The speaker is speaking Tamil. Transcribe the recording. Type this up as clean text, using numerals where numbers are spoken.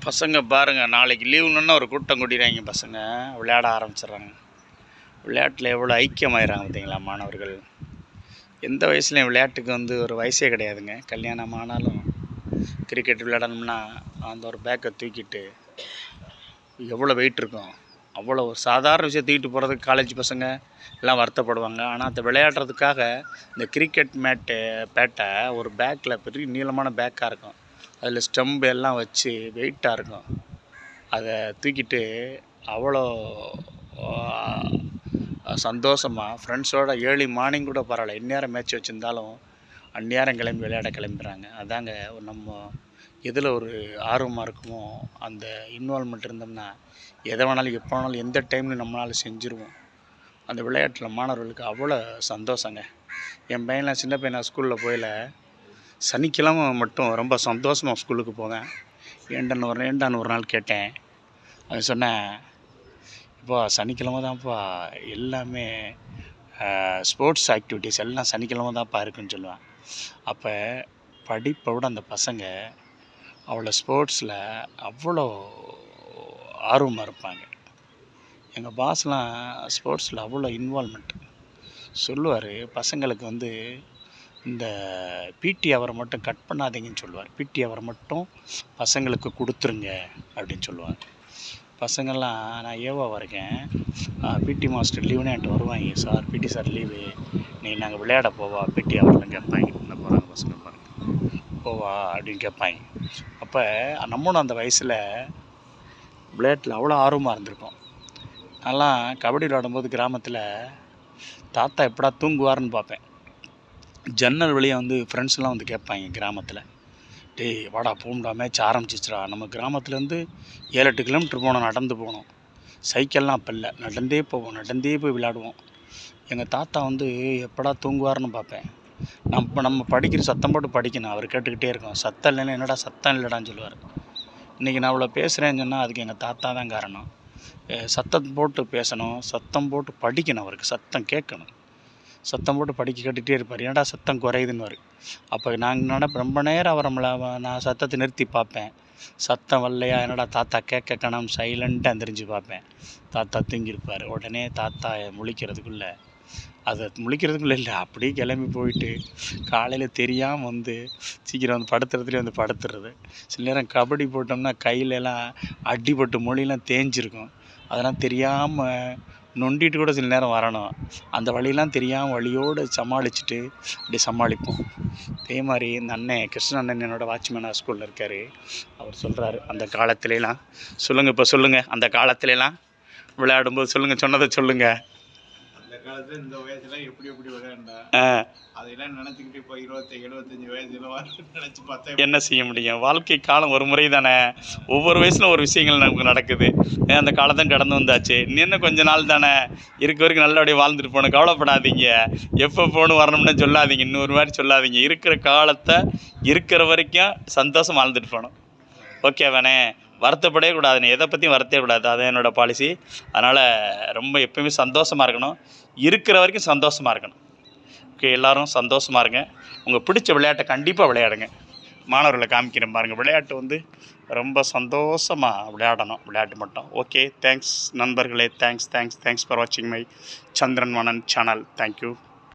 பசங்க பாருங்கள், நாளைக்கு லீவுன்னா ஒரு கூட்டம் கூட்டிடுறாங்க. பசங்க விளையாட ஆரம்பிச்சிடுறாங்க. விளையாட்டில் எவ்வளோ ஐக்கியமாயிடுறாங்க பார்த்தீங்களா மாணவர்கள். எந்த வயசுலையும் விளையாட்டுக்கு ஒரு வயசே கிடையாதுங்க. கல்யாணம் ஆனாலும் கிரிக்கெட் விளையாடணும்னா அந்த ஒரு பேக்கை தூக்கிட்டு எவ்வளோ வெயிட் இருக்கும், அவ்வளோ ஒரு சாதாரண விஷயம் தூக்கிட்டு போகிறதுக்கு காலேஜ் பசங்க எல்லாம் வருத்தப்படுவாங்க. ஆனால் அந்த விளையாடுறதுக்காக இந்த கிரிக்கெட் பேட்டை ஒரு பேக்கில் பெரிய நீளமான பேக்காக இருக்கும், அதில் ஸ்டம்பு எல்லாம் வச்சு வெயிட்டாக இருக்கும். அதை தூக்கிட்டு அவ்வளோ சந்தோஷமாக ஃப்ரெண்ட்ஸோடு ஏர்லி மார்னிங் கூட பரவாயில்ல, இந்நேரம் மேட்ச் வச்சுருந்தாலும் அந்நேரம் கிளம்பி விளையாட கிளம்பிடுறாங்க. அதாங்க நம்ம எதில் ஒரு ஆர்வமாக இருக்குமோ அந்த இன்வால்மெண்ட் இருந்தோம்னா எதை வேணாலும் எப்போ வேணாலும் எந்த டைம்லையும் நம்மளால் செஞ்சுருவோம். அந்த விளையாட்டில் மாணவர்களுக்கு அவ்வளோ சந்தோஷங்க. என் பையன்லாம் சின்ன பையன் ஸ்கூலில் போயில சனிக்கிழமை மட்டும் ரொம்ப சந்தோஷமாக ஸ்கூலுக்கு போவேன். ஏண்டான்னு ஒரு நாள் கேட்டேன். அது சொன்னேன், இப்போ சனிக்கிழமை தான்ப்பா எல்லாமே ஸ்போர்ட்ஸ் ஆக்டிவிட்டீஸ் எல்லாம் சனிக்கிழமை தான்ப்பா இருக்குன்னு சொல்லுவேன். அப்போ படிப்பை விட அந்த பசங்க அவ்வளோ ஸ்போர்ட்ஸில் அவ்வளோ ஆர்வமாக இருப்பாங்க. எங்கள் பாஸ்லாம் ஸ்போர்ட்ஸில் அவ்வளோ இன்வால்மெண்ட் சொல்லுவார். பசங்களுக்கு இந்த பிடி அவரை மட்டும் கட் பண்ணாதீங்கன்னு சொல்லுவார். பிடி அவரை மட்டும் பசங்களுக்கு கொடுத்துருங்க அப்படின்னு சொல்லுவார். பசங்கள்லாம் நான் ஏவாவாக இருக்கேன், பிடி மாஸ்டர் லீவுன்னு என்கிட்ட வருவாங்க. சார் பிடி சார் லீவு, நீ நாங்கள் விளையாட போவா பிடி அவர்லாம் கேட்பாங்க. இந்த போகிறாங்க பசங்க பாருங்க, போவா அப்படின்னு கேட்பாங்க. அப்போ நம்மளும் அந்த வயசில் விளையாட்டில் அவ்வளோ ஆர்வமாக இருந்திருக்கோம். நான்லாம் கபடி விளையாடும்போது கிராமத்தில் தாத்தா எப்படா தூங்குவார்னு பார்ப்பேன். ஜன்னல் வழியாக ஃப்ரெண்ட்ஸ்லாம் கேட்பாங்க கிராமத்தில், டேய் வாடா போகும்டா மேட்ச் ஆரம்பிச்சிச்சுடா. நம்ம கிராமத்துலேருந்து 7-8 கிலோமீட்டர் போனோம், நடந்து போனோம். சைக்கிள்லாம் அப்போ இல்லை, நடந்தே போவோம், நடந்தே போய் விளையாடுவோம். எங்கள் தாத்தா எப்படா தூங்குவார்னு பார்ப்பேன். நம்ம படிக்கிற சத்தம் போட்டு படிக்கணும், அவர் கேட்டுக்கிட்டே இருக்கோம். சத்தம் இல்லைன்னா என்னடா சத்தம் இல்லைடான்னு சொல்லுவார். இன்றைக்கி நான் அவ்வளோ பேசுகிறேன்னு சொன்னால் அதுக்கு எங்கள் தாத்தா தான் காரணம். சத்தம் போட்டு பேசணும், சத்தம் போட்டு படிக்கணும், அவருக்கு சத்தம் கேட்கணும். சத்தம் போட்டு படிக்க கேட்டுகிட்டே இருப்பார். என்னடா சத்தம் குறையுதுன்னு. அப்போ நாங்கள் ரொம்ப நேரம் அவரை நான் சத்தத்தை நிறுத்தி பார்ப்பேன். சத்தம் வரலையா, என்னடா தாத்தா கேட்க காணாம சைலண்ட்டாக தெரிஞ்சு பார்ப்பேன். தாத்தா தூங்கியிருப்பார். உடனே தாத்தா முழிக்கிறதுக்குள்ளே இல்லை, அப்படியே கிளம்பி போயிட்டு காலையில் தெரியாமல் சீக்கிரம் படுத்துறதுலேயே படுத்துறது. சில நேரம் கபடி போட்டோம்னா கையிலலாம் அடிபட்டு மொழியெலாம் தேஞ்சிருக்கும். அதெல்லாம் தெரியாமல் நொண்டிட்டு கூட சில நேரம் வரணும். அந்த வழியெல்லாம் தெரியாமல் வழியோடு சமாளிச்சுட்டு அப்படி சமாளிப்போம். அதே மாதிரி இந்த அண்ணன் கிருஷ்ண அண்ணன் என்னோடய வாட்ச்மேனாக ஸ்கூலில் இருக்கார். அவர் சொல்கிறாரு, அந்த காலத்துலலாம் சொல்லுங்கள், இப்போ சொல்லுங்கள், அந்த காலத்துலலாம் விளையாடும்போது சொல்லுங்கள், சொன்னதை சொல்லுங்கள். அந்த காலத்தில் இந்த வயசுலாம் எப்படி விளையாண்டா அதெல்லாம் நினச்சிக்கிட்டு இப்போ 25 வயசுல நினச்சி பார்த்தா என்ன செய்ய முடியும்? வாழ்க்கை காலம் ஒரு முறை தானே. ஒவ்வொரு வயசில் ஒரு விஷயங்கள் நமக்கு நடக்குது. அந்த காலத்தான் கடந்து வந்தாச்சு. இன்னும் கொஞ்ச நாள் தானே இருக்க வரைக்கும் நல்லபடியாக வாழ்ந்துட்டு போகணும். கவலைப்படாதீங்க, எப்போ போகணும் வரணும்னு சொல்லாதீங்க, இன்னொரு மாதிரி சொல்லாதீங்க. இருக்கிற காலத்தை இருக்கிற வரைக்கும் சந்தோஷம் வாழ்ந்துட்டு போகணும். ஓகேவானே? வருத்தப்படவே கூடாதுண்ணே, எதை பற்றியும் வருத்தவே கூடாது. அதுதான் என்னோடய பாலிசி. அதனால் ரொம்ப எப்போயுமே சந்தோஷமாக இருக்கணும், இருக்கிற வரைக்கும் சந்தோஷமாக இருக்கணும். ஓகே, எல்லோரும் சந்தோஷமாக இருங்க. உங்கள் பிடிச்ச விளையாட்டை கண்டிப்பாக விளையாடுங்க. மாணவர்களை காமிக்கிறேன் பாருங்கள், விளையாட்டு ரொம்ப சந்தோஷமாக விளையாடணும், விளையாட்டு மட்டும். ஓகே, தேங்க்ஸ் நண்பர்களே, தேங்க்ஸ் ஃபார் வாட்சிங் மை சந்திரன் மணன் சேனல். தேங்க்யூ.